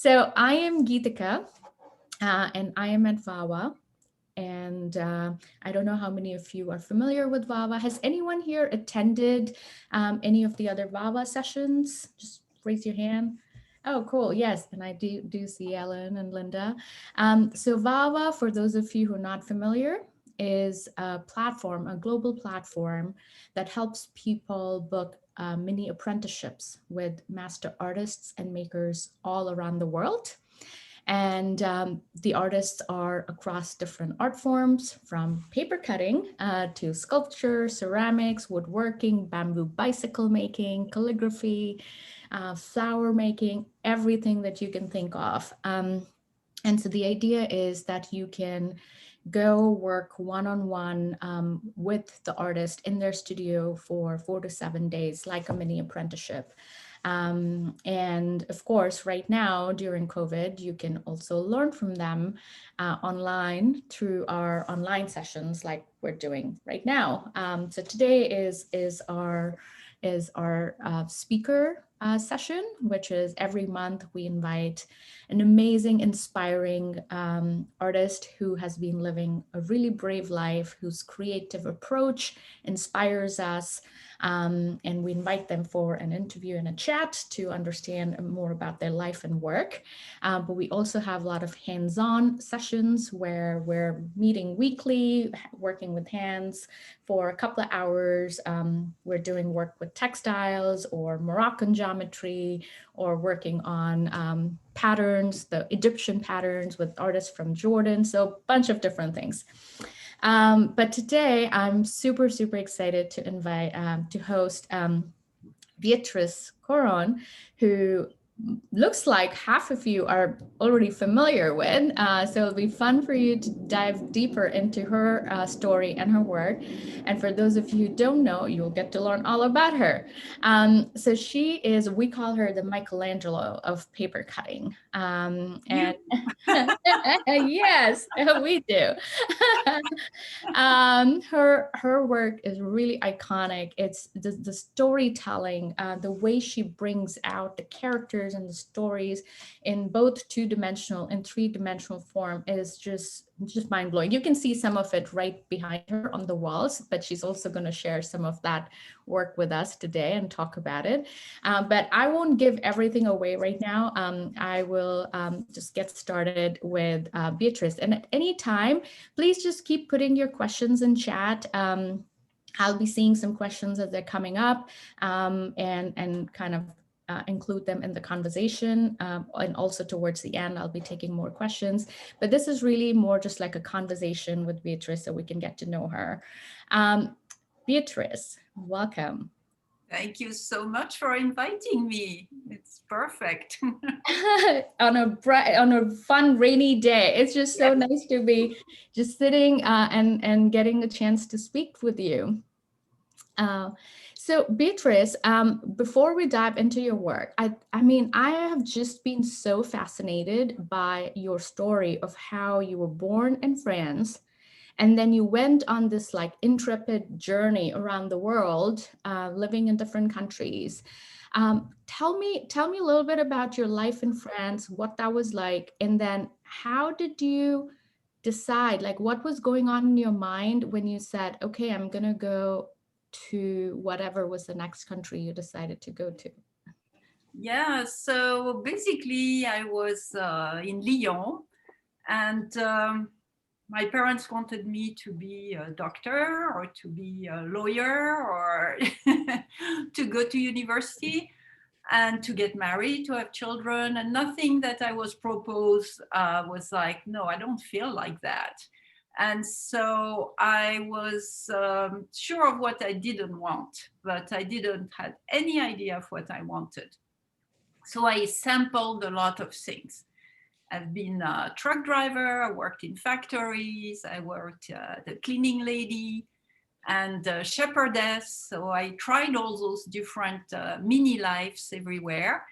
So I am Geetika, and I am at VAWA. And I don't know how many of you are familiar with VAWA. Has anyone here attended any of the other VAWA sessions? Just raise your hand. Oh, cool. Yes, and I do see Ellen and Linda. So VAWA, for those of you who are not familiar, is a platform, a global platform that helps people book mini apprenticeships with master artists and makers all around the world. And the artists are across different art forms, from paper cutting to sculpture, ceramics, woodworking, bamboo bicycle making, calligraphy, flower making, everything that you can think of. And so the idea is that you can go work one-on-one with the artist in their studio for 4 to 7 days, like a mini apprenticeship. And of course, right now during COVID, you can also learn from them online through our online sessions like we're doing right now. So today is our speaker session, which is every month we invite an amazing, inspiring artist who has been living a really brave life, whose creative approach inspires us. And we invite them for an interview and a chat to understand more about their life and work. But we also have a lot of hands-on sessions where we're meeting weekly, working with hands for a couple of hours. We're doing work with textiles or Moroccan geometry, or working on patterns, the Egyptian patterns with artists from Jordan. So a bunch of different things. But today I'm super excited to invite, to host Beatrice Coron, who looks like half of you are already familiar with. So it'll be fun for you to dive deeper into her story and her work. And for those of you who don't know, you'll get to learn all about her. So she is, we call her the Michelangelo of paper cutting. And yes, we do. Her work is really iconic. It's the storytelling, the way she brings out the characters and the stories in both two-dimensional and three-dimensional form is just mind-blowing. You can see some of it right behind her on the walls, but she's also going to share some of that work with us today and talk about it. But I won't give everything away right now. I will just get started with Beatrice. And at any time, please just keep putting your questions in chat. I'll be seeing some questions as they're coming up, and kind of include them in the conversation. And also towards the end, I'll be taking more questions. But this is really more just like a conversation with Beatrice so we can get to know her. Beatrice, welcome. Thank you so much for inviting me. It's perfect. on a fun rainy day. It's just so nice to be just sitting and getting a chance to speak with you. So Beatrice, before we dive into your work, I mean, I have just been so fascinated by your story of how you were born in France, and then you went on this like intrepid journey around the world, living in different countries. Tell me a little bit about your life in France, what that was like, and then how did you decide, like what was going on in your mind when you said, okay, I'm gonna go to whatever was the next country you decided to go to? Yeah, so basically I was in Lyon, and my parents wanted me to be a doctor or to be a lawyer or to go to university and to get married, to have children, and nothing that I was proposed was like, no, I don't feel like that. And so I was sure of what I didn't want, but I didn't have any idea of what I wanted. So I sampled a lot of things. I've been a truck driver, I worked in factories, I worked the cleaning lady and shepherdess. So I tried all those different mini lives everywhere.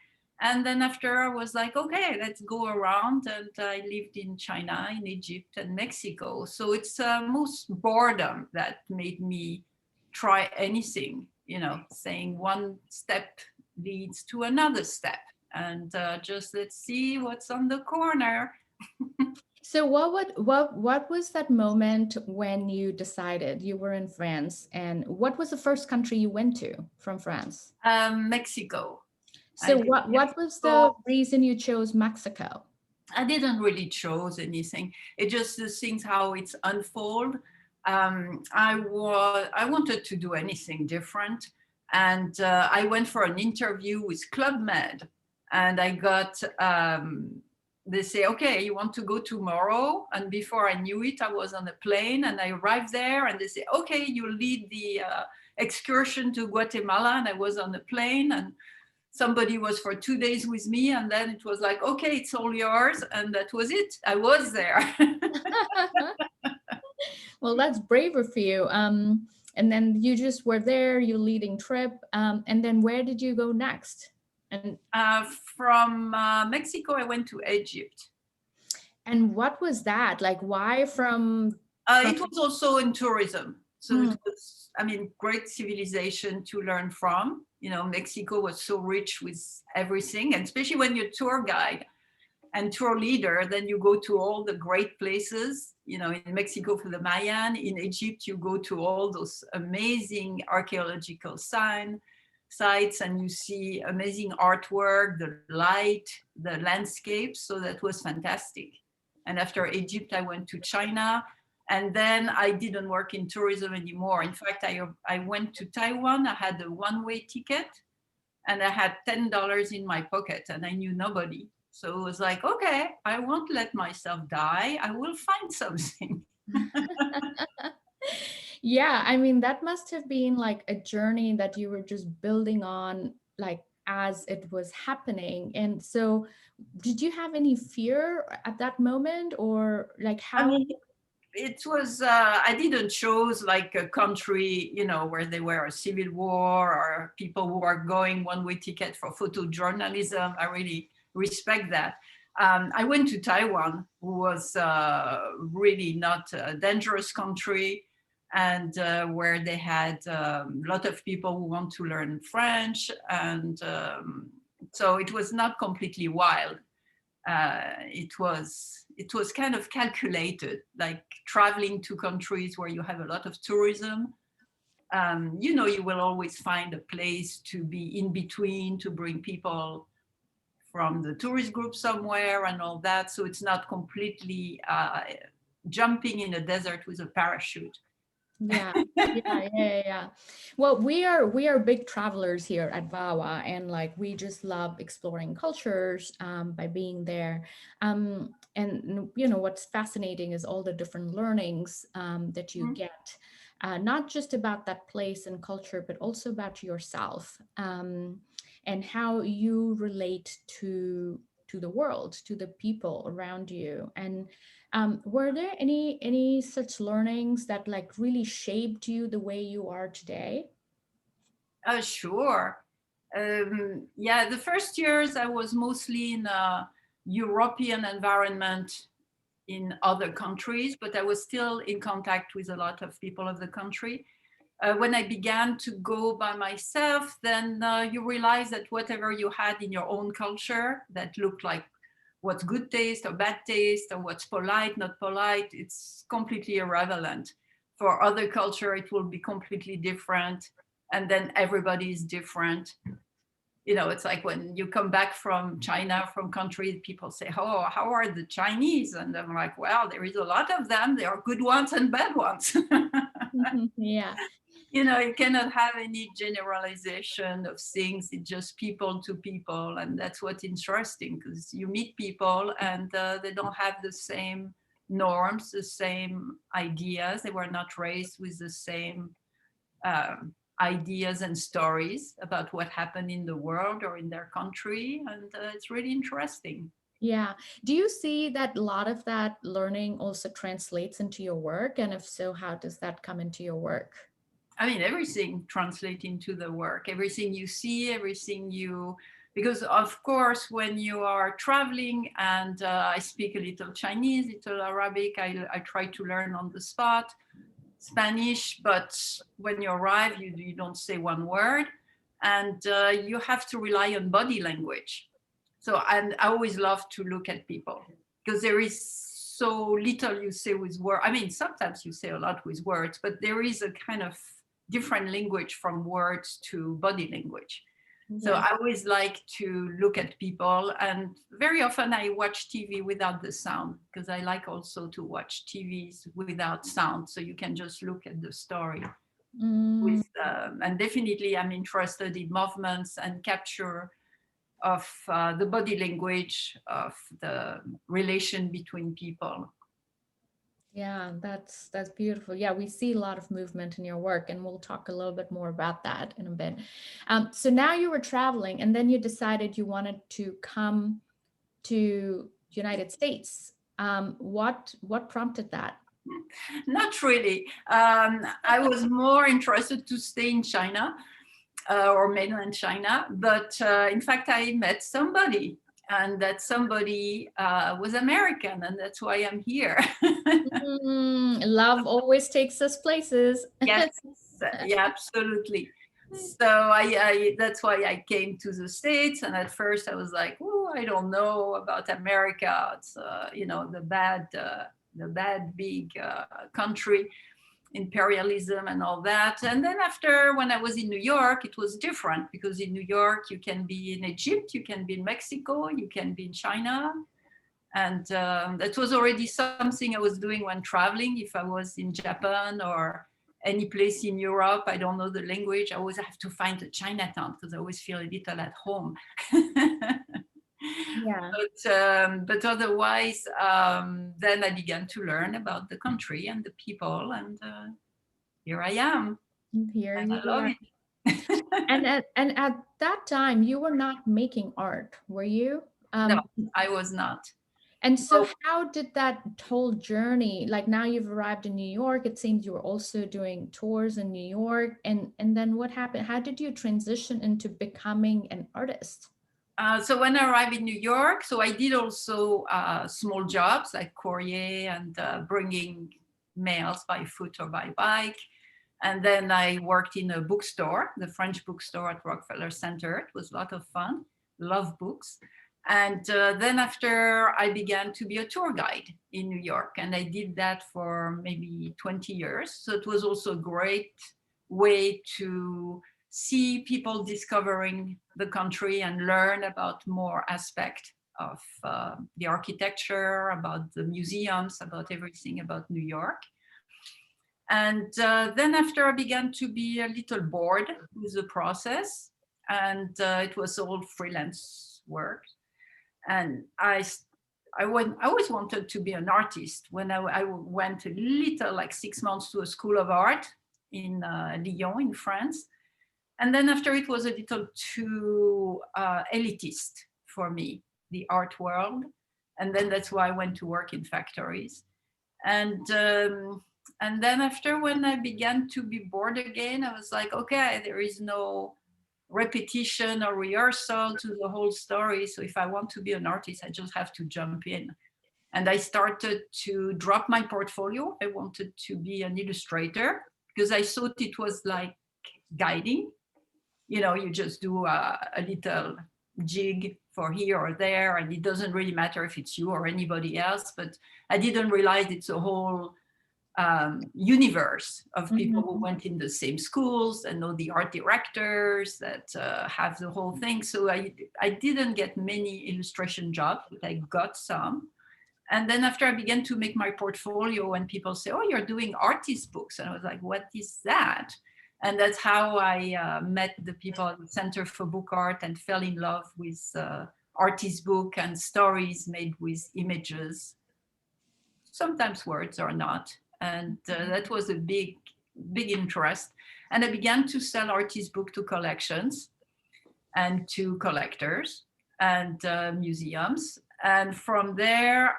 And then after I was like, okay, let's go around. And I lived in China, in Egypt and Mexico. So it's most boredom that made me try anything, you know, saying one step leads to another step. and just let's see what's on the corner. So what was that moment when you decided you were in France, and what was the first country you went to from France? Mexico. I So did what was the Mexico. reason you chose Mexico? I didn't really chose anything. It just the things how it's unfold. I wanted to do anything different, and I went for an interview with Club Med, and I got. They say, okay, you want to go tomorrow? And before I knew it, I was on a plane, and I arrived there, and they say, okay, you lead the excursion to Guatemala, and I was on the plane, and somebody was for 2 days with me, and then it was like, okay, it's all yours, and that was it. I was there. Well, that's braver for you. And then you just were there, you leading trip, and then where did you go next? And From Mexico, I went to Egypt. what was that like? Why from? It was also in tourism. So it was, I mean, great civilization to learn from. You know, Mexico was so rich with everything, and especially when you're tour guide and tour leader, then you go to all the great places. You know, in Mexico for the Mayan, in Egypt, you go to all those amazing archaeological sites, and you see amazing artwork, the light, the landscapes. So that was fantastic. And after Egypt, I went to China. And then I didn't work in tourism anymore. In fact, I went to Taiwan. I had a one-way ticket, and I had $10 in my pocket, and I knew nobody. So it was like, okay, I won't let myself die. I will find something. Yeah, I mean, that must have been like a journey that you were just building on, like as it was happening. And so, did you have any fear at that moment, or like I how? mean, it was, I didn't choose like a country, you know, where there were a civil war or people who are going one-way ticket for photojournalism. I really respect that. I went to Taiwan, who was really not a dangerous country, and where they had a lot of people who want to learn French. And so it was not completely wild. It was kind of calculated, like traveling to countries where you have a lot of tourism. You know, you will always find a place to be in between, to bring people from the tourist group somewhere and all that. So it's not completely jumping in a desert with a parachute. Yeah, yeah. Well, we are big travelers here at VAWA, and like we just love exploring cultures by being there. And you know what's fascinating is all the different learnings that you get, not just about that place and culture, but also about yourself, and how you relate to the world, to the people around you. And were there any such learnings that like really shaped you the way you are today? Sure. Yeah, the first years I was mostly in a European environment in other countries, but I was still in contact with a lot of people of the country. When I began to go by myself, then you realize that whatever you had in your own culture that looked like what's good taste or bad taste or what's polite, not polite, it's completely irrelevant. For other culture, it will be completely different. And then everybody is different. You know, it's like when you come back from China, from countries, people say, oh, how are the Chinese? And I'm like, well, there is a lot of them. There are good ones and bad ones. Yeah. You know, you cannot have any generalization of things. It's just people to people. And that's what's interesting, because you meet people and they don't have the same norms, the same ideas. They were not raised with the same ideas and stories about what happened in the world or in their country. And it's really interesting. Yeah. Do you see that a lot of that learning also translates into your work? And if so, how does that come into your work? I mean, everything translates into the work, everything you see, everything you, because of course, when you are traveling, and I speak a little Chinese, little Arabic, I try to learn on the spot, Spanish, but when you arrive, you don't say one word, and you have to rely on body language. So, and I always love to look at people because there is so little you say with words. I mean, sometimes you say a lot with words, but there is a kind of different language from words to body language. So Yeah. I always like to look at people, and very often I watch TV without the sound because I like also to watch TVs without sound. So you can just look at the story Mm, with, and definitely I'm interested in movements and capture of the body language of the relation between people. yeah, that's beautiful. Yeah, we see a lot of movement in your work, and we'll talk a little bit more about that in a bit. So now you were traveling, and then you decided you wanted to come to United States. What prompted that? Not really. I was more interested to stay in China or mainland China, but in fact, I met somebody, and that somebody was American, and that's why I'm here. Love always takes us places. Yes, yeah, absolutely. So I that's why I came to the States, and at first I was like, oh, I don't know about America. It's you know, the bad big country, imperialism and all that. And then after, when I was in New York, it was different because in New York you can be in Egypt, you can be in Mexico, you can be in China. And that was already something I was doing when traveling. If I was in Japan or any place in Europe, I don't know the language, I always have to find a Chinatown because I always feel a little at home. Yeah. But otherwise, then I began to learn about the country and the people, and here I am, Here and you I love are. it. And at that time, you were not making art, were you? No, Um, I was not. and so Oh, how did that whole journey, like now you've arrived in New York, it seems you were also doing tours in New York, and then what happened? How did you transition into becoming an artist? so when I arrived in New York, so I did also small jobs like courier and bringing mails by foot or by bike. And then I worked in a bookstore, the French bookstore at Rockefeller Center. It was a lot of fun, love books. And then after, I began to be a tour guide in New York. And I did that for maybe 20 years. So it was also a great way to see people discovering the country and learn about more aspect of the architecture, about the museums, about everything about New York. And then after, I began to be a little bored with the process, and it was all freelance work. And I always wanted to be an artist. When I went a little, like 6 months, to a school of art in Lyon in France. And then after, it was a little too elitist for me, the art world. And then that's why I went to work in factories. And and then after, when I began to be bored again, I was like, okay, there is no repetition or rehearsal to the whole story. So if I want to be an artist, I just have to jump in. And I started to drop my portfolio. I wanted to be an illustrator because I thought it was like guiding. You know, you just do a little jig for here or there, and it doesn't really matter if it's you or anybody else. But I didn't realize it's a whole universe of people who Mhm. went in the same schools and know the art directors that have the whole thing. So I didn't get many illustration jobs, but I got some. And then after, I began to make my portfolio, and people say, oh, you're doing artist books. And I was like, what is that? And that's how I met the people at the Center for Book Art and fell in love with artist book and stories made with images, sometimes words or not. And that was a big interest. And I began to sell artist book to collections and to collectors and museums. And from there,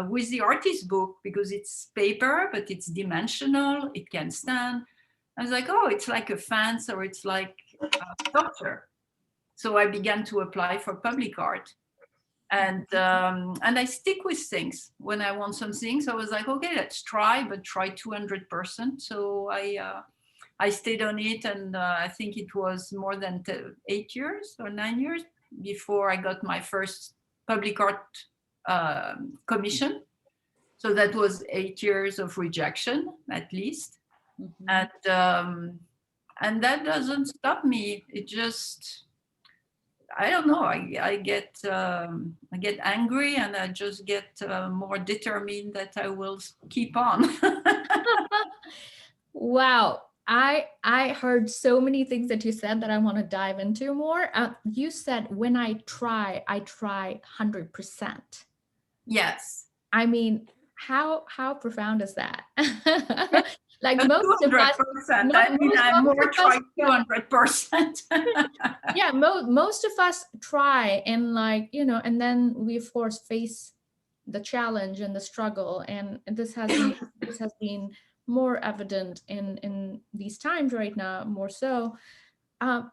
with the artist book, because it's paper, but it's dimensional, it can stand. I was like, oh, it's like a fence, or it's like a sculpture. So I began to apply for public art. And I stick with things when I want something. So I was like, okay, let's try, but try 200%. So I stayed on it, and I think it was more than 8 years or 9 years before I got my first public art commission. So that was 8 years of rejection, at least. And that doesn't stop me. It just, I don't know. I get angry, and I just get more determined that I will keep on. Wow. I heard so many things that you said that I want to dive into more. You said, when I try 100%. Yes. I mean, how profound is that? Like most of us, I mean, I'm more trying 200%. Yeah, most of us try, and like, you know, and then we of course face the challenge and the struggle, and this has been more evident in these times right now, more so. Tell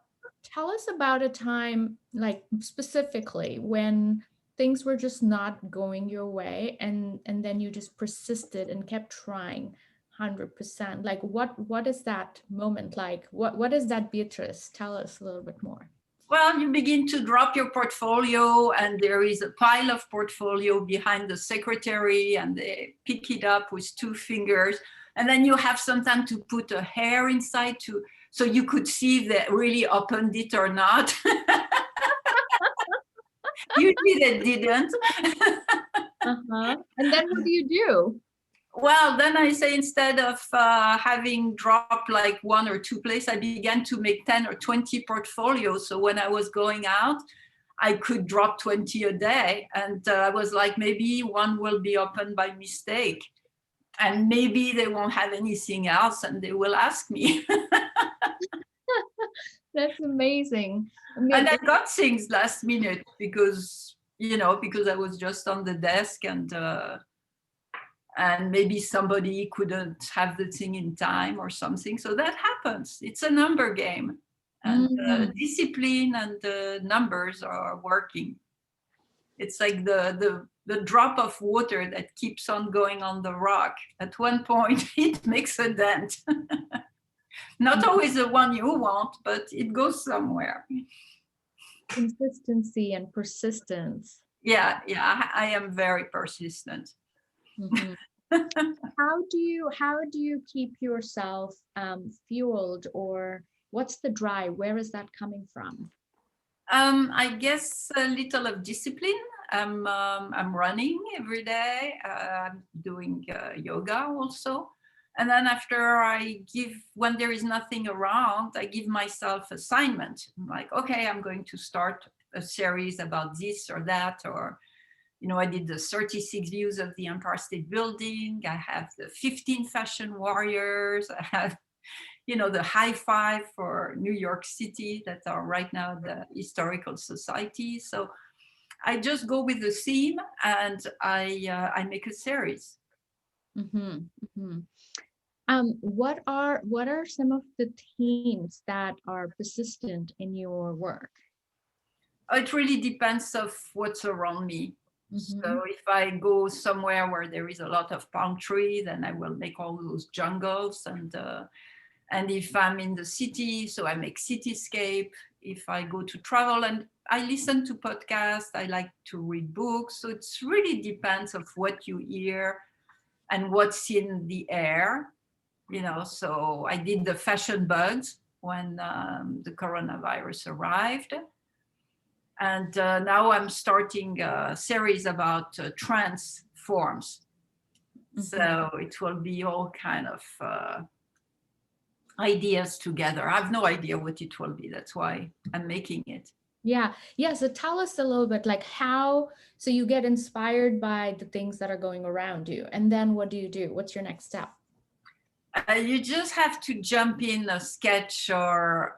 us about a time, like specifically, when things were just not going your way, and then you just persisted and kept trying 100%. Like what is that moment like? What is that, Beatrice? Tell us a little bit more. Well, you begin to drop your portfolio, and there is a pile of portfolio behind the secretary, and they pick it up with 2 fingers. And then you have some time to put a hair inside so you could see if they really opened it or not. Usually they didn't. And then what do you do? Well, then I say, instead of having dropped like 1 or 2 places, I began to make 10 or 20 portfolios. So when I was going out, I could drop 20 a day. And I was like, maybe one will be opened by mistake. And maybe they won't have anything else, and they will ask me. That's amazing. And I got things last minute because I was just on the desk, and maybe somebody couldn't have the thing in time or something. So that happens. It's a number game, and discipline and the numbers are working. It's like the drop of water that keeps on going on the rock. At one point, it makes a dent. Not always the one you want, but it goes somewhere. Consistency and persistence. Yeah, I am very persistent. How do you keep yourself fueled, or what's the drive? Where is that coming from? I guess a little of discipline. I'm running every day. I'm doing yoga also. And then when there is nothing around, I give myself assignment. I'm like, okay, I'm going to start a series about this or that, or, I did the 36 views of the Empire State Building. I have the 15 fashion warriors. I have, the high five for New York City that are right now the Historical Society. So I just go with the theme, and I make a series. What are some of the themes that are persistent in your work? It really depends of what's around me. So if I go somewhere where there is a lot of palm tree, then I will make all those jungles. And if I'm in the city, so I make cityscape. If I go to travel, and I listen to podcasts, I like to read books. So it really depends of what you hear and what's in the air. So I did the fashion bugs when the coronavirus arrived. And now I'm starting a series about trans forms. So it will be all kind of ideas together. I have no idea what it will be. That's why I'm making it. Yeah. So tell us a little bit, like so you get inspired by the things that are going around you. And then what do you do? What's your next step? You just have to jump in a sketch or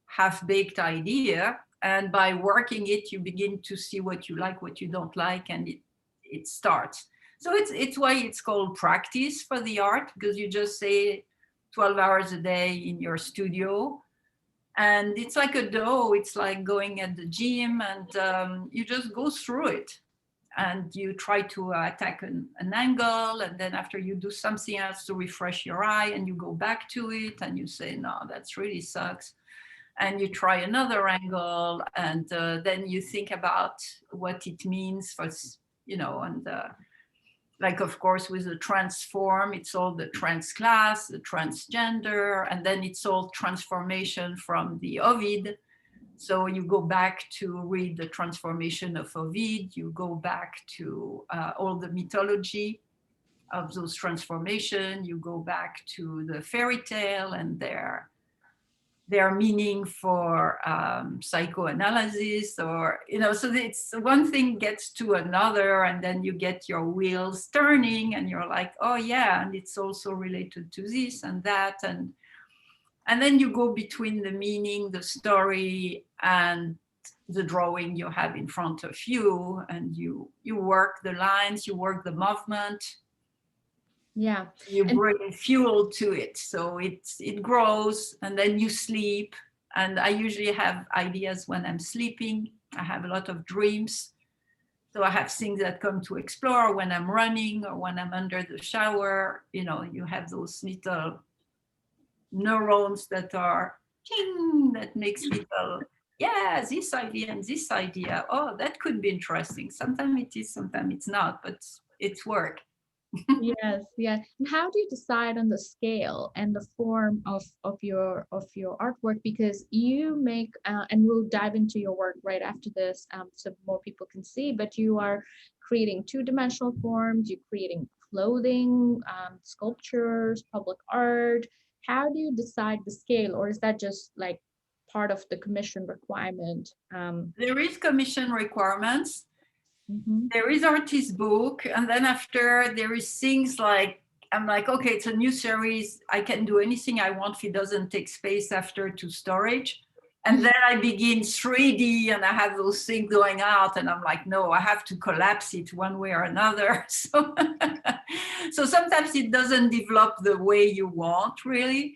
half-baked idea. And by working it, you begin to see what you like, what you don't like, and it starts. So it's why it's called practice for the art, because you just say 12 hours a day in your studio. And it's like a dough. It's like going at the gym, and you just go through it. And you try to attack an angle, and then after you do something else to refresh your eye, and you go back to it, and you say, no, that really sucks. and you try another angle, and then you think about what it means for, you know, and like, of course, with the transform, it's all the trans class, the transgender, and then it's all transformation from the Ovid. So you go back to read the transformation of Ovid, you go back to all the mythology of those transformation, you go back to the fairy tale and their meaning for psychoanalysis, or, you know, so it's one thing gets to another, and then you get your wheels turning and you're like, oh yeah, and it's also related to this and that, and then you go between the meaning, the story, and the drawing you have in front of you, and you work the lines, you work the movement. Yeah. You bring fuel to it, so it grows, and then you sleep. And I usually have ideas when I'm sleeping. I have a lot of dreams, so I have things that come to explore when I'm running or when I'm under the shower. You know, you have those little neurons that are ting, that makes little, yeah, this idea and this idea. Oh, that could be interesting. Sometimes it is, sometimes it's not, but it's work. Yes, yeah. And how do you decide on the scale and the form of your artwork? Because you make, and we'll dive into your work right after this, so more people can see. But you are creating two-dimensional forms. You're creating clothing, sculptures, public art. How do you decide the scale, or is that just like part of the commission requirement? There is commission requirements. Mm-hmm. There is artist book, and then after there is things like, I'm like, okay, it's a new series, I can do anything I want if it doesn't take space after to storage. And then I begin 3D and I have those things going out, and I'm like, no, I have to collapse it one way or another. So, so sometimes it doesn't develop the way you want, really.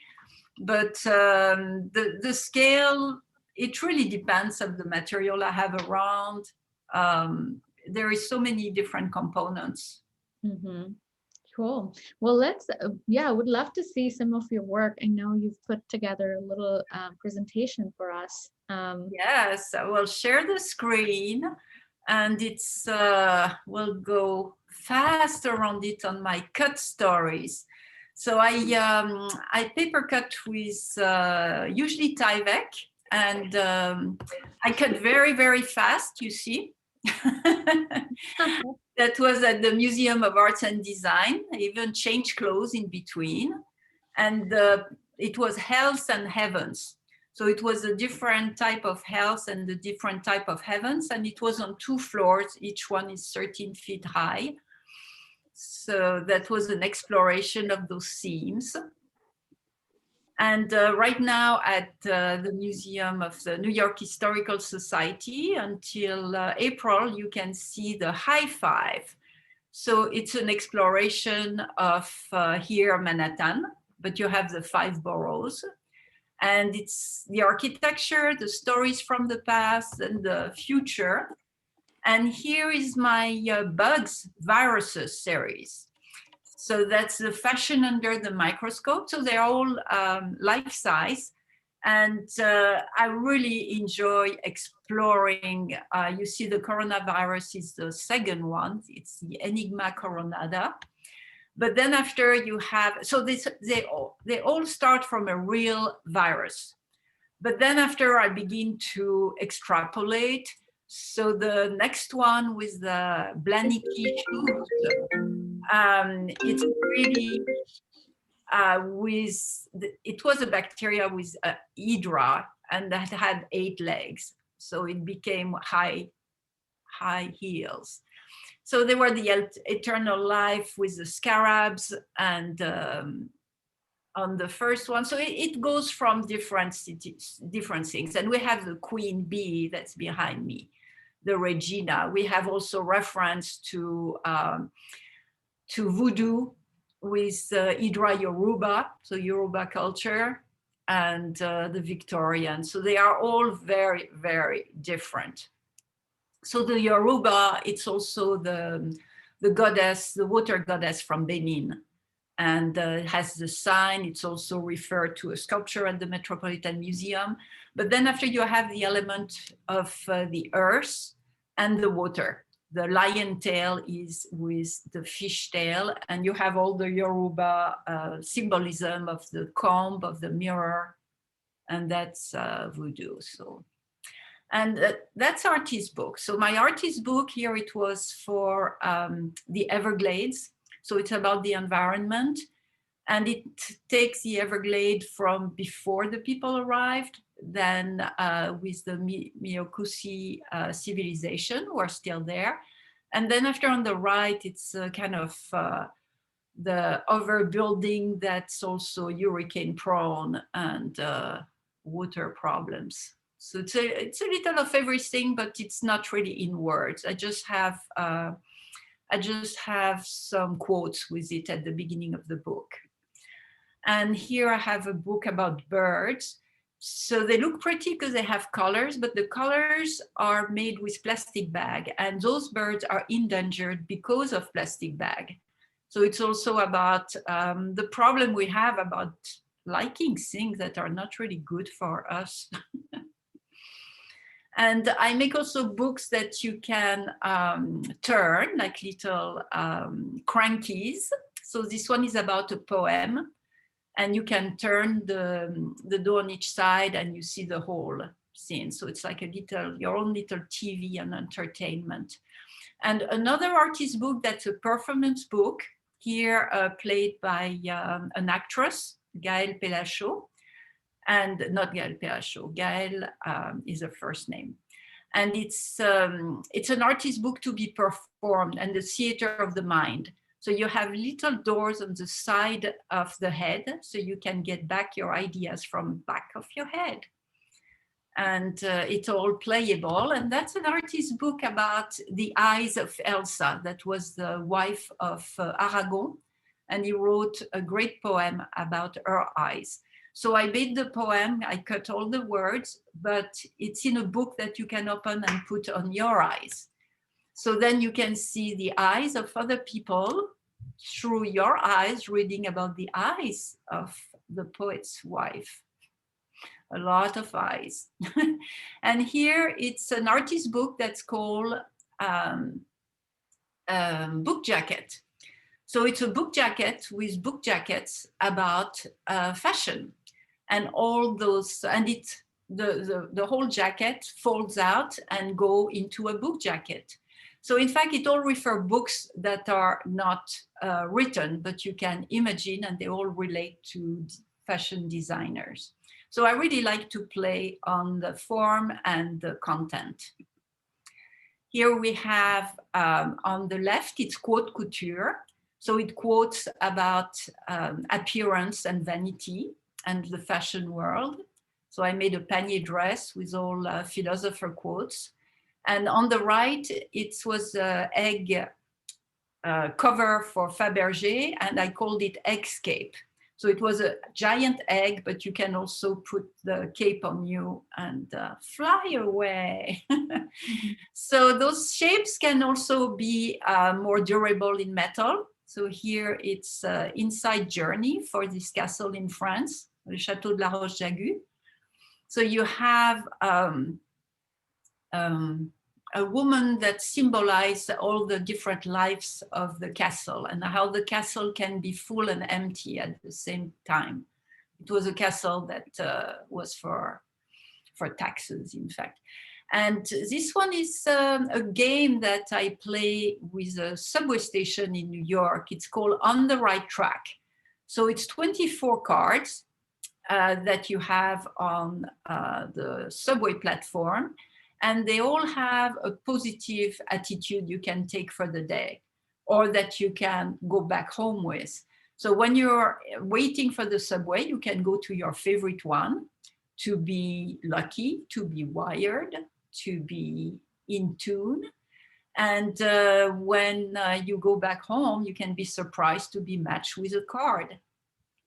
But the scale, it really depends on the material I have around. There is so many different components. Mm-hmm. Cool. Well, let's, yeah, I would love to see some of your work. I know you've put together a little presentation for us. Yes, I will share the screen, and it's, we'll go fast around it on my cut stories. So I paper cut with usually Tavic, and I cut very, very fast, you see. That was at the Museum of Arts and Design. I even changed clothes in between. And it was Hells and Heavens. So it was a different type of hells and a different type of heavens. And it was on 2 floors. Each one is 13 feet high. So that was an exploration of those themes. And right now at the Museum of the New York Historical Society, until April, you can see the High Five. So it's an exploration of here, Manhattan, but you have the 5 boroughs. And it's the architecture, the stories from the past and the future. And here is my bugs, viruses series. So that's the fashion under the microscope. So they're all life-size. And I really enjoy exploring. You see the coronavirus is the second one. It's the Enigma coronata. But then after you have, so they all start from a real virus. But then after I begin to extrapolate, so the next one with the Blaniki shoes, it's really it was a bacteria with hydra, and that had 8 legs. So it became high heels. So they were the eternal life with the scarabs, and on the first one. So it goes from different cities, different things. And we have the queen bee that's behind me, the Regina. We have also reference to voodoo with Hydra Yoruba, so Yoruba culture, and the Victorian. So they are all very, very different. So the Yoruba, it's also the goddess, the water goddess from Benin, and has the sign. It's also referred to a sculpture at the Metropolitan Museum. But then after you have the element of the earth and the water. The lion tail is with the fish tail, and you have all the Yoruba symbolism of the comb, of the mirror, and that's voodoo. So, and that's artist book. So my artist book here, it was for the Everglades. So it's about the environment, and it takes the Everglade from before the people arrived, then with the Miyokushi civilization who are still there. And then after on the right, it's kind of the overbuilding that's also hurricane prone and water problems. So it's a little of everything, but it's not really in words. I just have some quotes with it at the beginning of the book. And here I have a book about birds. So they look pretty because they have colors, but the colors are made with plastic bag, and those birds are endangered because of plastic bag. So it's also about the problem we have about liking things that are not really good for us. And I make also books that you can turn, like little crankies. So this one is about a poem, and you can turn the door on each side and you see the whole scene. So it's like your own little TV and entertainment. And another artist book that's a performance book, here played by an actress, Gaëlle Pelachot, and not Gaëlle Pelachot, Gaëlle is her first name. And it's an artist book to be performed and the theater of the mind. So you have little doors on the side of the head, so you can get back your ideas from back of your head. And it's all playable. And that's an artist book about the eyes of Elsa, that was the wife of Aragon. And he wrote a great poem about her eyes. So I made the poem, I cut all the words, but it's in a book that you can open and put on your eyes. So then you can see the eyes of other people through your eyes, reading about the eyes of the poet's wife. A lot of eyes. And here it's an artist book that's called Book Jacket. So it's a book jacket with book jackets about fashion. And all those, and the whole jacket folds out and go into a book jacket. So in fact, it all refer books that are not written, but you can imagine, and they all relate to fashion designers. So I really like to play on the form and the content. Here we have on the left, it's quote couture. So it quotes about appearance and vanity and the fashion world. So I made a panier dress with all philosopher quotes. And on the right, it was an egg cover for Fabergé, and I called it Eggscape. So it was a giant egg, but you can also put the cape on you and fly away. So those shapes can also be more durable in metal. So here it's Inside Journey for this castle in France, the Château de la Roche-Jagu. So you have a woman that symbolizes all the different lives of the castle and how the castle can be full and empty at the same time. It was a castle that was for taxes, in fact. And this one is a game that I play with a subway station in New York. It's called On the Right Track. So it's 24 cards that you have on the subway platform. And they all have a positive attitude you can take for the day, or that you can go back home with. So when you're waiting for the subway, you can go to your favorite one: to be lucky, to be wired, to be in tune. And when you go back home, you can be surprised to be matched with a card,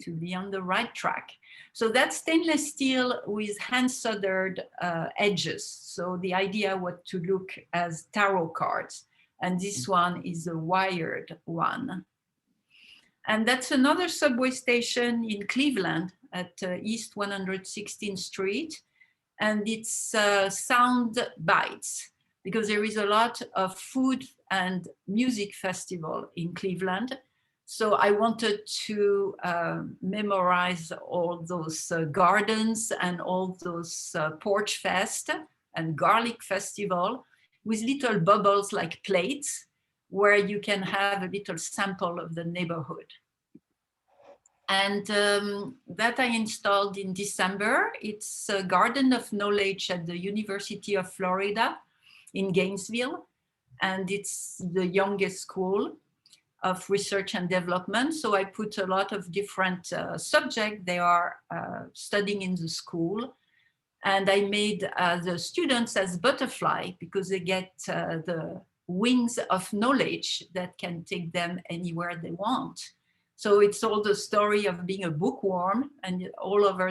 to be on the right track. So that's stainless steel with hand-soldered edges. So the idea was to look as tarot cards. And this one is a wired one. And that's another subway station in Cleveland at East 116th Street. and it's sound bites, because there is a lot of food and music festival in Cleveland. So I wanted to memorize all those gardens and all those porch fest and garlic festival with little bubbles like plates, where you can have a little sample of the neighborhood. And that I installed in December. It's a garden of knowledge at the University of Florida in Gainesville. And it's the youngest school of research and development. So I put a lot of different subjects they are studying in the school. And I made the students as butterfly, because they get the wings of knowledge that can take them anywhere they want. So it's all the story of being a bookworm, and all over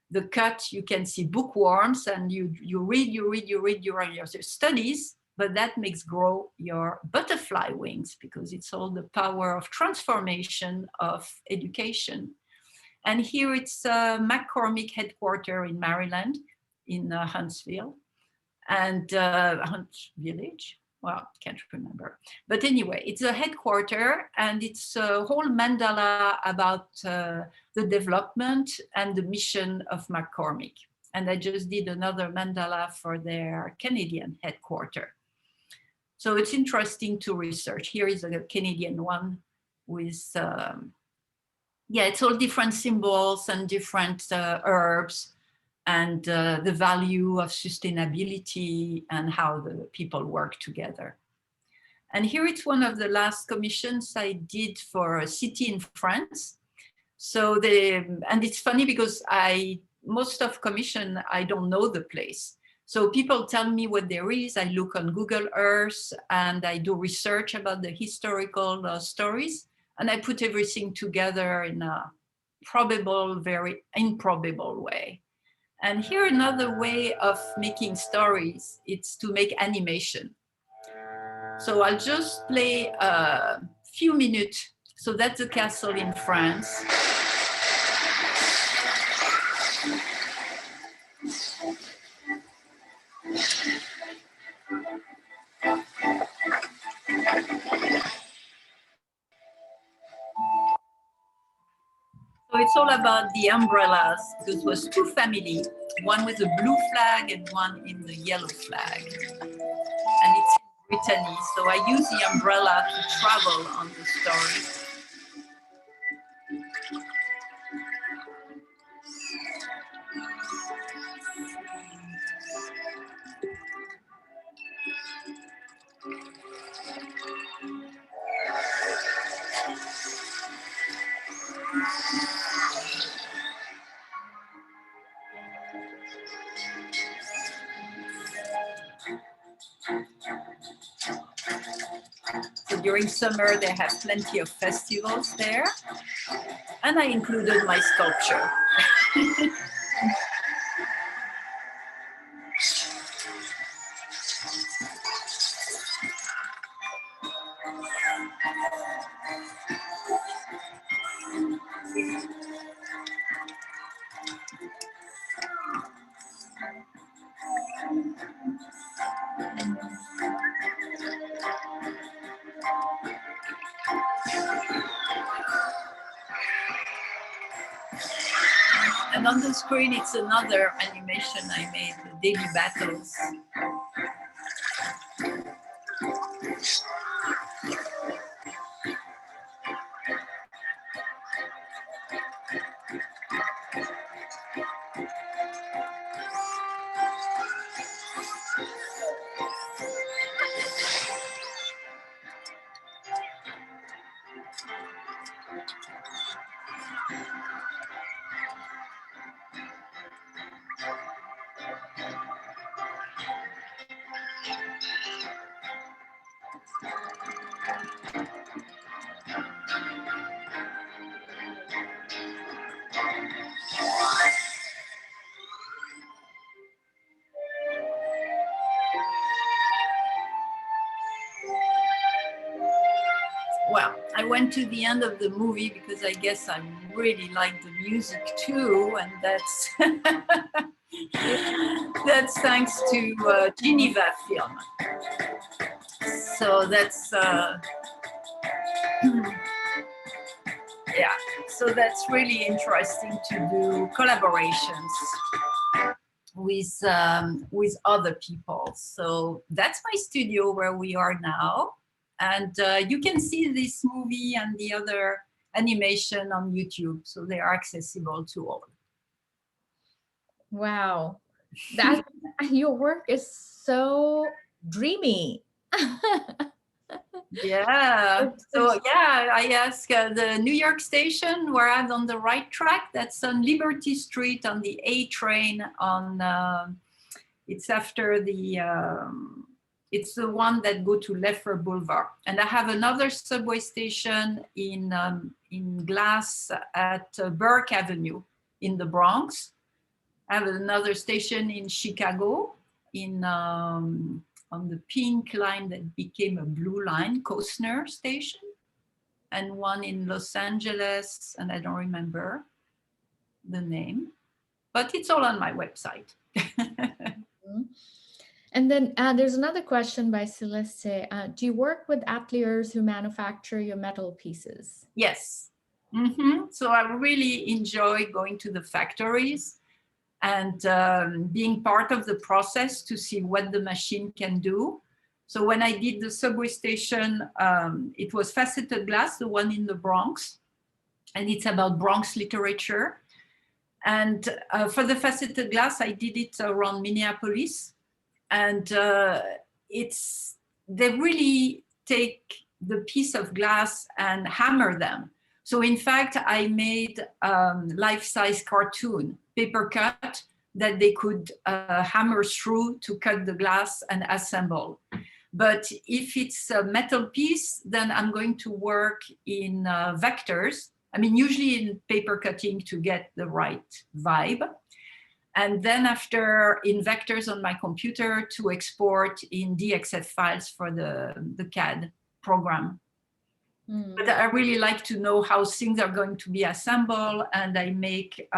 the cut, you can see bookworms, and you read your studies, but that makes grow your butterfly wings, because it's all the power of transformation of education. And here it's McCormick headquarters in Maryland, in Huntsville, and Hunt Village. Well, can't remember. But anyway, it's a headquarter, and it's a whole mandala about the development and the mission of McCormick. And I just did another mandala for their Canadian headquarter. So it's interesting to research. Here is a Canadian one with, yeah, it's all different symbols and different herbs, and the value of sustainability and how the people work together. And here it's one of the last commissions I did for a city in France. So and it's funny because most of commission, I don't know the place. So people tell me what there is. I look on Google Earth, and I do research about the historical stories, and I put everything together in a probable, very improbable way. And here another way of making stories, it's to make animation. So I'll just play a few minutes. So that's the castle in France. So it's all about the umbrellas, because it was two families, one with a blue flag and one in the yellow flag. And it's in Brittany, so I use the umbrella to travel on the story. So during summer, they have plenty of festivals there. And I included my sculpture. And on the screen, it's another animation I made, the daily battles. Well, I went to the end of the movie because I guess I really like the music too, and that's That's thanks to Geneva Film. So that's yeah. So that's really interesting to do collaborations with other people. So that's my studio where we are now, and you can see this movie and the other animation on YouTube, so they are accessible to all. Wow, that your work is so dreamy. Yeah. So It's yeah, I asked the New York station where I'm on the right track. That's on Liberty Street on the A train. On it's after the it's the one that go to Leffer Boulevard. And I have another subway station in Glass at Burke Avenue in the Bronx. I have another station in Chicago in on the pink line that became a blue line, Costner Station, and one in Los Angeles, and I don't remember the name, but it's all on my website. And then there's another question by Celeste. Do you work with Atlears who manufacture your metal pieces? Yes. Mm-hmm. So I really enjoy going to the factories and being part of the process to see what the machine can do. So when I did the subway station, it was faceted glass, the one in the Bronx, and it's about Bronx literature. And for the faceted glass, I did it around Minneapolis. And they really take the piece of glass and hammer them. So in fact, I made life-size cartoon, paper cut, that they could hammer through to cut the glass and assemble. But if it's a metal piece, then I'm going to work in vectors. I mean, usually in paper cutting to get the right vibe. And then after in vectors on my computer to export in DXF files for the CAD program. Mm. But I really like to know how things are going to be assembled, and I make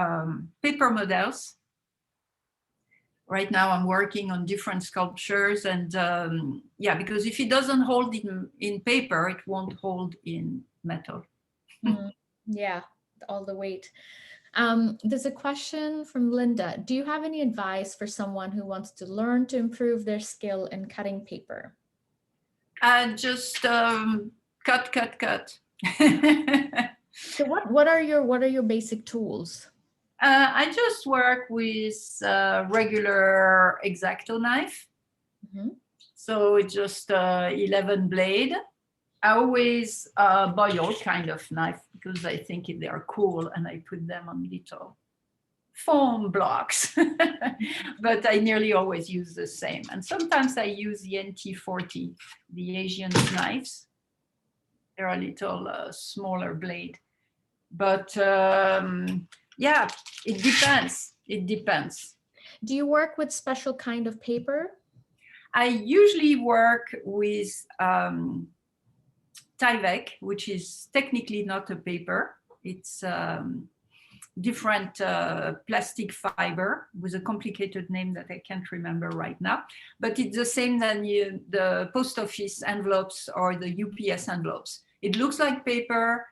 paper models. Right now I'm working on different sculptures, and yeah, because if it doesn't hold in paper, it won't hold in metal. Yeah, all the weight. There's a question from Linda. Do you have any advice for someone who wants to learn to improve their skill in cutting paper? Just cut. So what are your basic tools? I just work with regular X-Acto knife. Mm-hmm. So it's just 11 blade. I always buy all kind of knife because I think they are cool, and I put them on little foam blocks. But I nearly always use the same. And sometimes I use the NT40, the Asian knives. They're a little smaller blade. But yeah, it depends. It depends. Do you work with special kind of paper? I usually work with Tavic, which is technically not a paper. It's different plastic fiber with a complicated name that I can't remember right now. But it's the same than the post office envelopes or the UPS envelopes. It looks like paper,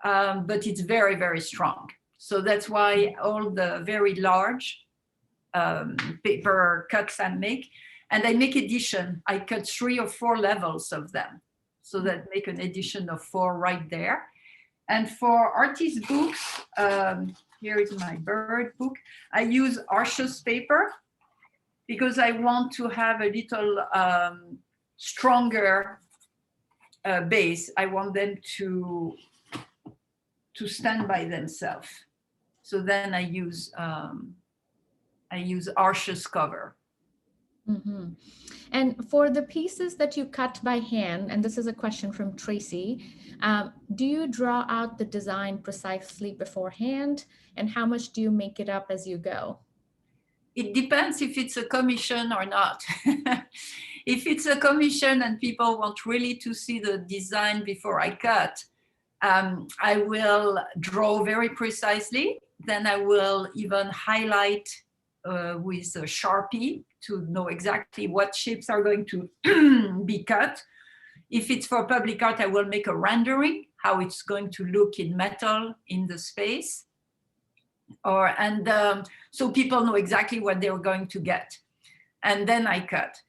but it's very, very strong. So that's why all the very large paper cuts I make, and I make edition. I cut 3 or 4 levels of them. So that make an edition of 4 right there. And for artist books, here is my bird book. I use Arches paper because I want to have a little stronger base. I want them to stand by themselves. So then I use Arches cover. Mm-hmm. And for the pieces that you cut by hand, and this is a question from Tracy, do you draw out the design precisely beforehand? And how much do you make it up as you go? It depends if it's a commission or not. If it's a commission and people want really to see the design before I cut, I will draw very precisely. Then I will even highlight with a Sharpie to know exactly what shapes are going to be cut. If it's for public art, I will make a rendering, how it's going to look in metal in the space. So people know exactly what they're going to get. And then I cut.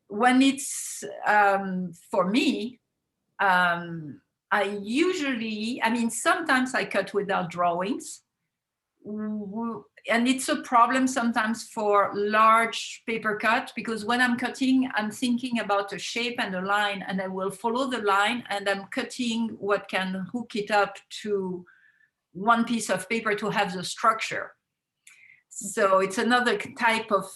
When it's for me, sometimes I cut without drawings. And it's a problem sometimes for large paper cut, because when I'm cutting, I'm thinking about a shape and a line, and I will follow the line, and I'm cutting what can hook it up to one piece of paper to have the structure. So it's another type of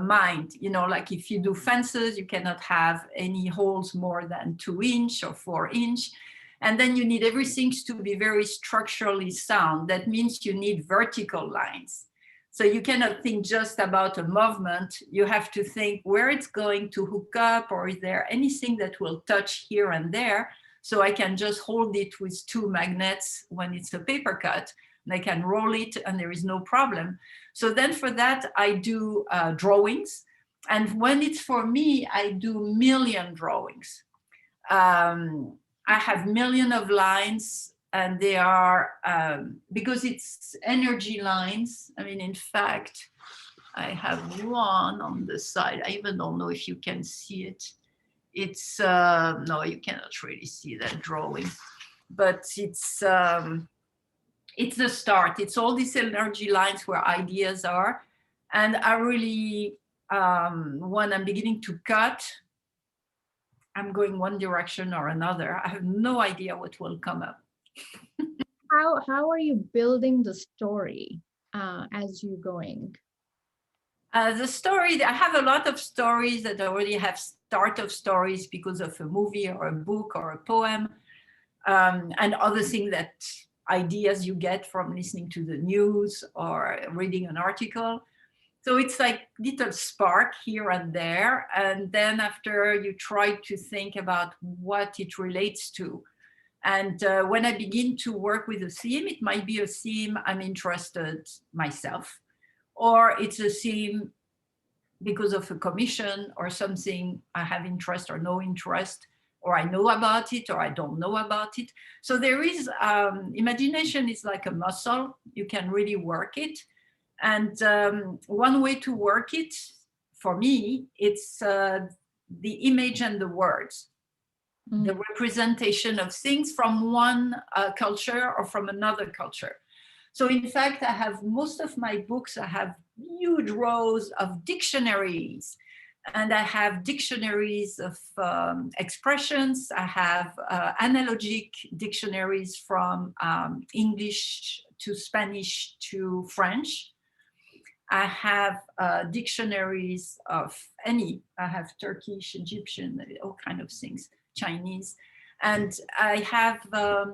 mind, like if you do fences, you cannot have any holes more than 2 inch or 4 inch. And then you need everything to be very structurally sound. That means you need vertical lines. So you cannot think just about a movement. You have to think where it's going to hook up, or is there anything that will touch here and there? So I can just hold it with 2 magnets when it's a paper cut, and I can roll it and there is no problem. So then for that, I do drawings. And when it's for me, I do million drawings. I have million of lines, and they are, because it's energy lines. I mean, in fact, I have one on the side. I even don't know if you can see it. It's, no, you cannot really see that drawing, but it's the start. It's all these energy lines where ideas are. And I really, when I'm beginning to cut, I'm going one direction or another. I have no idea what will come up. How are you building the story as you're going? The story, I have a lot of stories that already have start of stories because of a movie or a book or a poem, and other things that ideas you get from listening to the news or reading an article. So it's like little spark here and there. And then after you try to think about what it relates to. And when I begin to work with a theme, it might be a theme I'm interested myself, or it's a theme because of a commission or something I have interest or no interest, or I know about it or I don't know about it. So there is, imagination is like a muscle. You can really work it. And one way to work it, for me, it's the image and the words, the representation of things from one culture or from another culture. So in fact, I have most of my books, I have huge rows of dictionaries, and I have dictionaries of expressions. I have analogic dictionaries from English to Spanish to French. I have dictionaries of I have Turkish, Egyptian, all kind of things, Chinese. And I have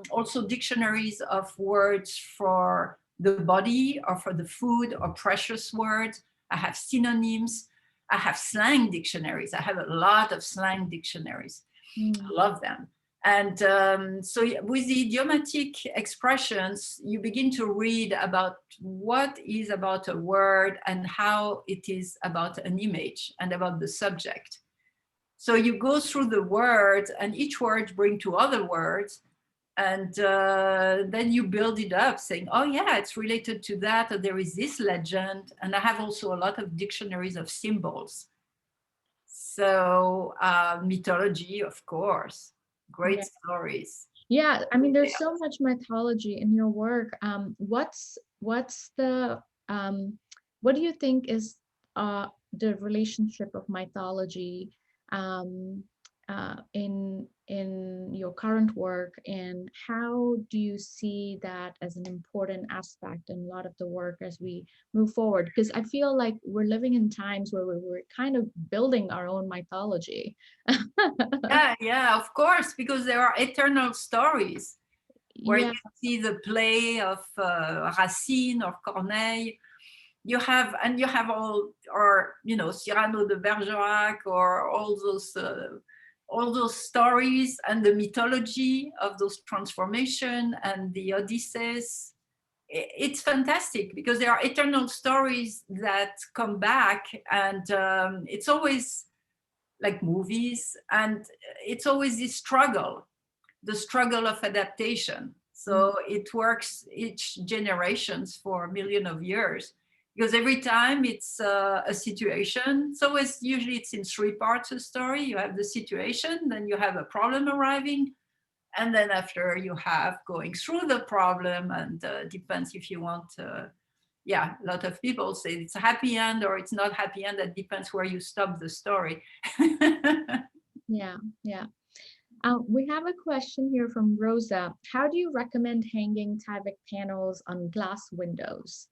also dictionaries of words for the body or for the food or precious words. I have synonyms. I have slang dictionaries. I have a lot of slang dictionaries. I love them. And so with the idiomatic expressions, you begin to read about what is about a word and how it is about an image and about the subject. So you go through the words, and each word brings to other words, and then you build it up saying, oh yeah, it's related to that, or there is this legend. And I have also a lot of dictionaries of symbols. So mythology, of course. Great stories. Yeah, I mean, there's so much mythology in your work. What's the what do you think is the relationship of mythology in your current work, and how do you see that as an important aspect in a lot of the work as we move forward? Because I feel like we're living in times where we're kind of building our own mythology. Yeah, of course, because there are eternal stories where you see the play of Racine or Corneille. You have all, or Cyrano de Bergerac, or all those stories and the mythology of those transformation and the Odysseys. it's fantastic because there are eternal stories that come back, and it's always like movies, and it's always this struggle, the struggle of adaptation. So it works each generations for a million of years, because every time it's a situation. So it's usually it's in three parts of story. You have the situation, then you have a problem arriving, and then after you have going through the problem, and depends if you want yeah, a lot of people say it's a happy end or it's not happy end. That depends where you stop the story. Yeah, yeah. We have a question here from Rosa. How do you recommend hanging Tavic panels on glass windows?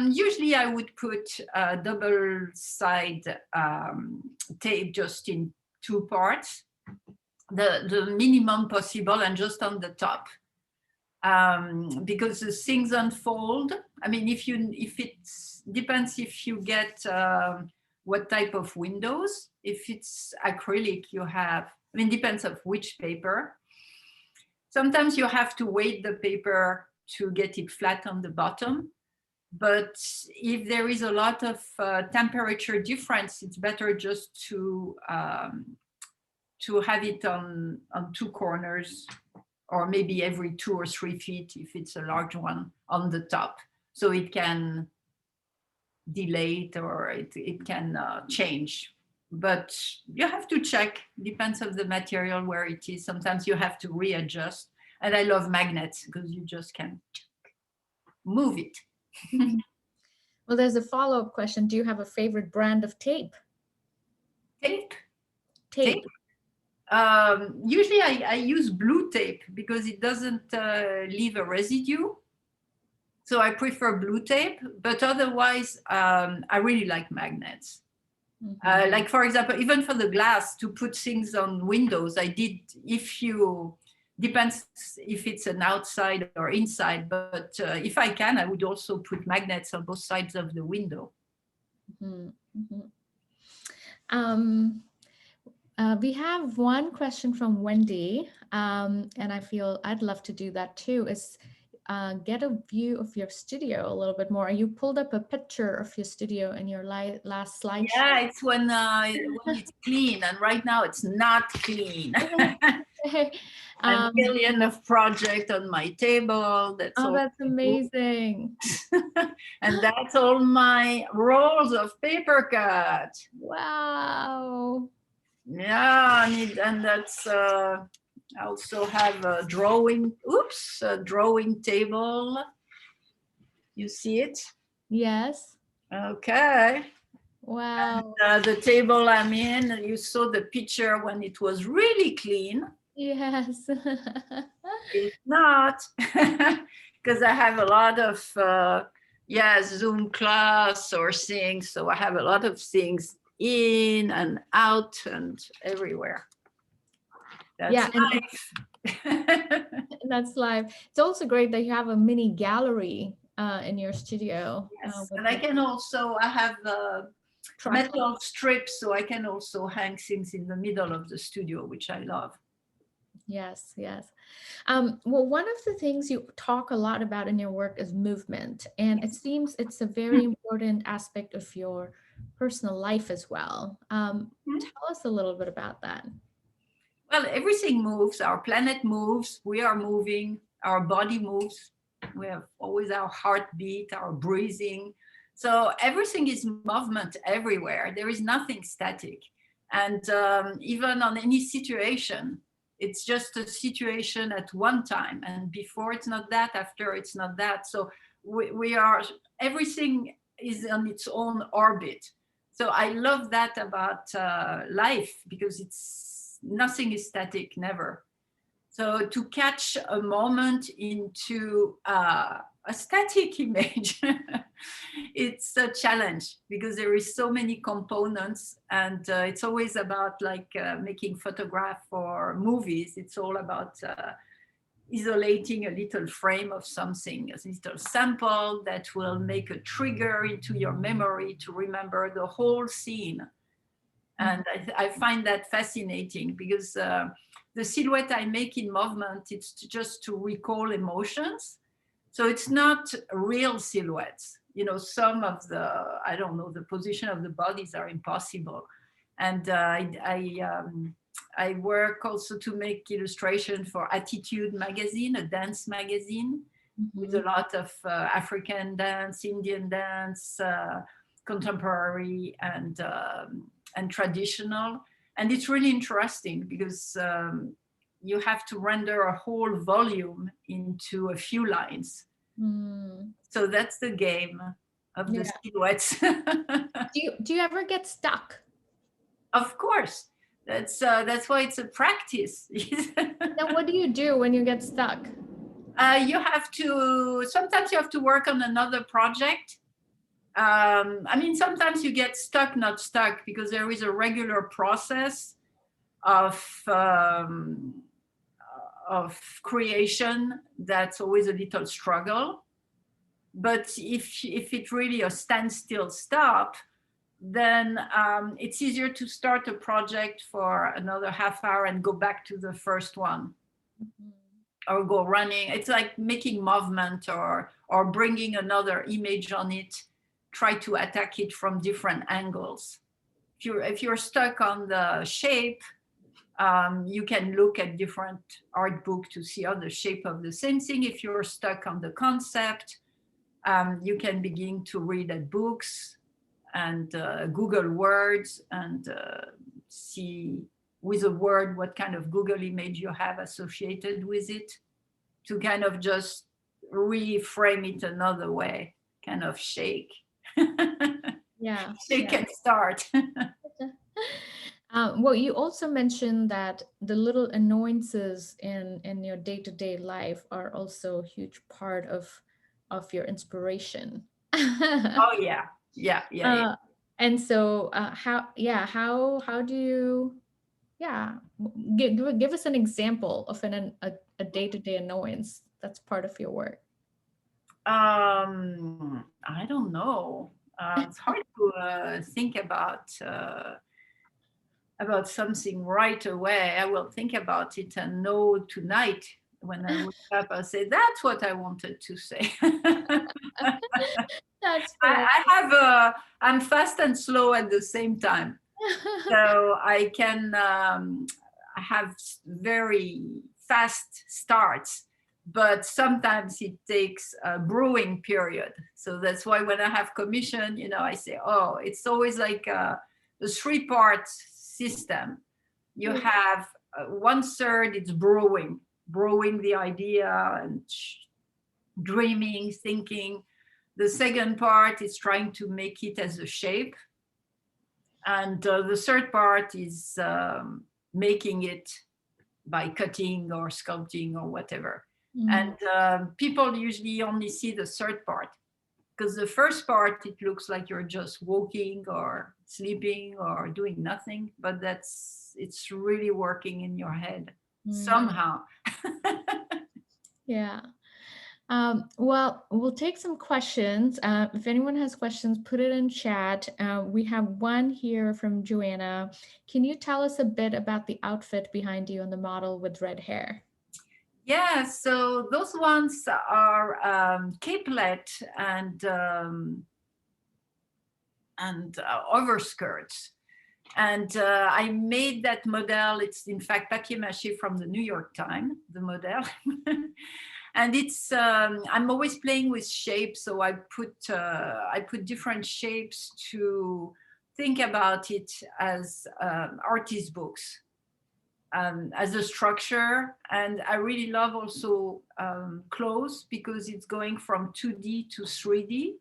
Usually I would put a double side tape just in two parts, the minimum possible, and just on the top. Because the things unfold. I mean, if it depends if you get what type of windows. If it's acrylic, you have, I mean, depends of which paper. Sometimes you have to weight the paper to get it flat on the bottom. But if there is a lot of temperature difference, it's better just to have it on two corners, or maybe every 2 or 3 feet if it's a large one on the top, so it can delay it, or it can change. But you have to check, depends of the material where it is. Sometimes you have to readjust. And I love magnets because you just can move it. Well, there's a follow-up question. Do you have a favorite brand of tape? Tape? Tape. Usually I use blue tape because it doesn't leave a residue. So I prefer blue tape, but otherwise I really like magnets. Like, for example, even for the glass, to put things on windows, I did, depends if it's an outside or inside, but if I can, I would also put magnets on both sides of the window. We have one question from Wendy, and I feel I'd love to do that too, is get a view of your studio a little bit more. You pulled up a picture of your studio in your last slide. Yeah, it's when it's clean, and right now it's not clean. A million of projects on my table. That's amazing. And that's all my rolls of paper cut. Wow. Yeah, and that's I also have a drawing table. You see it? Yes. Okay. Wow. And, the table I'm in, you saw the picture when it was really clean. Yes. It's not, because I have a lot of Zoom class or things. So I have a lot of things in and out and everywhere. That's life. That's live. It's also great that you have a mini gallery in your studio. Yes, and I have metal strips, so I can also hang things in the middle of the studio, which I love. Yes, yes. Well, one of the things you talk a lot about in your work is movement, and it seems it's a very important aspect of your personal life as well. Tell us a little bit about that. Well, everything moves. Our planet moves. We are moving. Our body moves. We have always our heartbeat, our breathing. So everything is movement everywhere. There is nothing static. And even on any situation, it's just a situation at one time. And before it's not that, after it's not that. So everything is on its own orbit. So I love that about life, because nothing is static, never. So to catch a moment into a static image, it's a challenge, because there is so many components, and it's always about making photograph or movies. It's all about isolating a little frame of something, a little sample that will make a trigger into your memory to remember the whole scene. And I find that fascinating, because the silhouette I make in movement, it's just to recall emotions. So it's not real silhouettes. You know, some of the, I don't know, the position of the bodies are impossible. And I work also to make illustration for Attitude magazine, a dance magazine, with a lot of African dance, Indian dance, contemporary and traditional. And it's really interesting because you have to render a whole volume into a few lines. So that's the game of the silhouettes. Do you ever get stuck? Of course. That's why it's a practice. Now, what do you do when you get stuck? You have to, sometimes you have to work on another project. I mean, sometimes you get stuck, not stuck, because there is a regular process of creation that's always a little struggle. But if it really a standstill stop, then it's easier to start a project for another half hour and go back to the first one. Or go running. It's like making movement or bringing another image on it, try to attack it from different angles. If you're stuck on the shape, you can look at different art book to see other shape of the same thing. If you're stuck on the concept, you can begin to read at books and Google words and see with a word what kind of Google image you have associated with it, to kind of just reframe it another way, kind of shake. Shake and start. Well, you also mentioned that the little annoyances in your day-to-day life are also a huge part of your inspiration. Oh yeah. And so how do you give us an example of a day-to-day annoyance that's part of your work? I don't know. It's hard to think about something right away. I will think about it and know tonight when I wake up, I'll say, that's what I wanted to say. That's fair. I'm fast and slow at the same time. So I can have very fast starts, but sometimes it takes a brewing period. So that's why when I have commission, I say, oh, it's always like a 3-part system. You have 1/3, it's brewing the idea and dreaming, thinking. The second part is trying to make it as a shape. And the third part is making it by cutting or sculpting or whatever. And people usually only see the third part, because the first part, it looks like you're just walking or sleeping or doing nothing, but it's really working in your head somehow. Yeah. Well, we'll take some questions. If anyone has questions, put it in chat. We have one here from Joanna. Can you tell us a bit about the outfit behind you and the model with red hair? Yeah, so those ones are capelet and overskirts. And I made that model. It's in fact papier-mâché from the New York Times, the model. And it's I'm always playing with shapes, so I put different shapes to think about it as artist books, as a structure. And I really love also clothes, because it's going from 2D to 3D.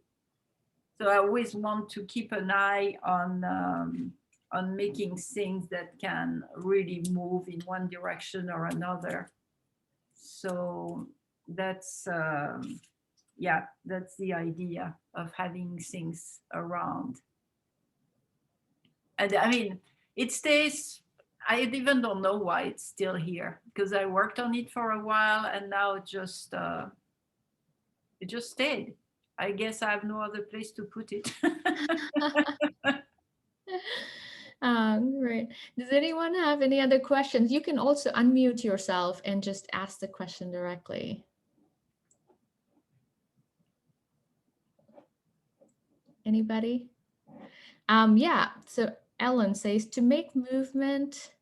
So I always want to keep an eye on making things that can really move in one direction or another. So that's that's the idea of having things around. And I mean, it stays. I even don't know why it's still here, because I worked on it for a while and now it just stayed. I guess I have no other place to put it. Great. Does anyone have any other questions? You can also unmute yourself and just ask the question directly. Anybody? Yeah, so Ellen says, to make movement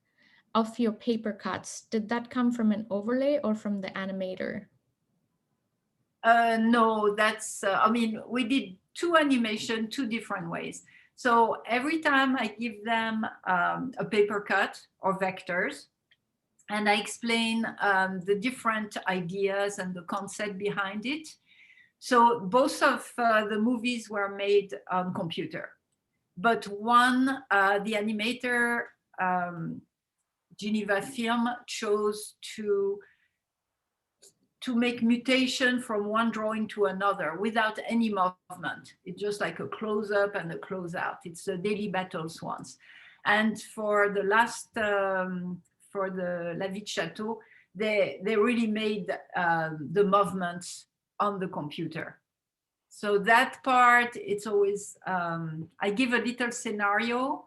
of your paper cuts, did that come from an overlay or from the animator? No, that's, I mean, we did two animation, two different ways. So every time I give them a paper cut or vectors, and I explain the different ideas and the concept behind it. So both of the movies were made on computer, but one, the animator, Geneva Film, chose to make mutation from one drawing to another without any movement. It's just like a close up and a close out. It's the Daily Battles ones. And for the last, for the La Vie de Chateau, they really made the movements on the computer. So that part, it's always, I give a little scenario,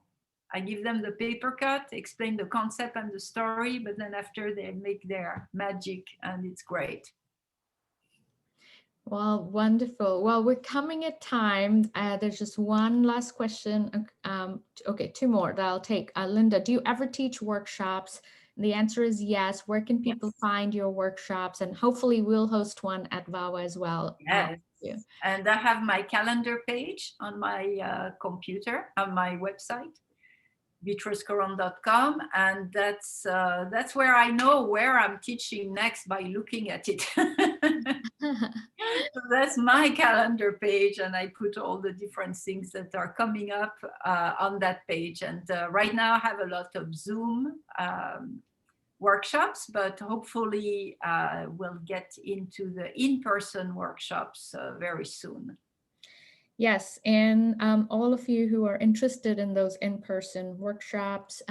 I give them the paper cut, explain the concept and the story, but then after they make their magic and it's great. Well, wonderful. Well, we're coming at time. There's just one last question. Okay, two more that I'll take. Linda, do you ever teach workshops? The answer is yes. Where can people find your workshops? And hopefully we'll host one at VAWAA as well. Yes. And I have my calendar page on my computer, on my website, beatricecoron.com, and that's where I know where I'm teaching next by looking at it. So that's my calendar page, and I put all the different things that are coming up on that page. And right now I have a lot of Zoom workshops, but hopefully we'll get into the in-person workshops very soon. Yes, and all of you who are interested in those in-person workshops,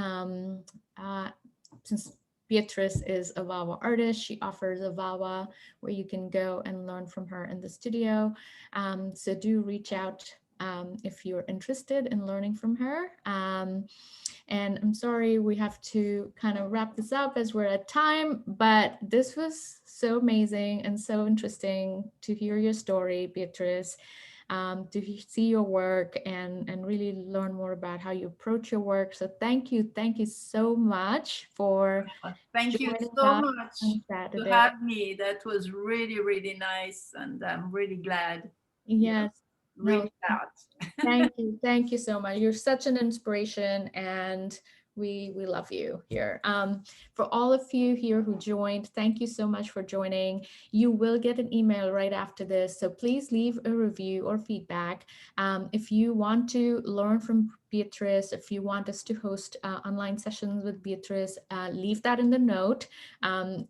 since Beatrice is a VAWAA artist, she offers a VAWAA where you can go and learn from her in the studio. So do reach out if you're interested in learning from her. And I'm sorry, we have to kind of wrap this up as we're at time, but this was so amazing and so interesting to hear your story, Beatrice. To see your work and really learn more about how you approach your work. So thank you so much for thank you so much to have me. That was really, really nice, and I'm really glad. Yes. Really glad. Thank you so much. You're such an inspiration, and we love you here. For all of you here who joined, thank you so much for joining. You will get an email right after this, so please leave a review or feedback. If you want to learn from Beatrice, if you want us to host online sessions with Beatrice, leave that in the note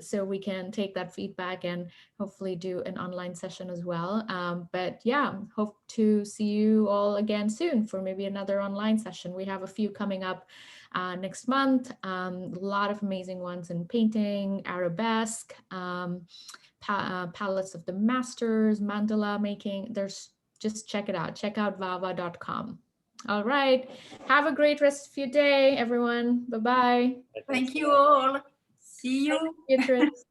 so we can take that feedback and hopefully do an online session as well. But yeah, hope to see you all again soon for maybe another online session. We have a few coming up next month, a lot of amazing ones in painting, arabesque, palettes of the masters, mandala making. Just check it out. Check out VAWAA.com. All right. Have a great rest of your day, everyone. Bye-bye. Thank you all. See you. Beatrice.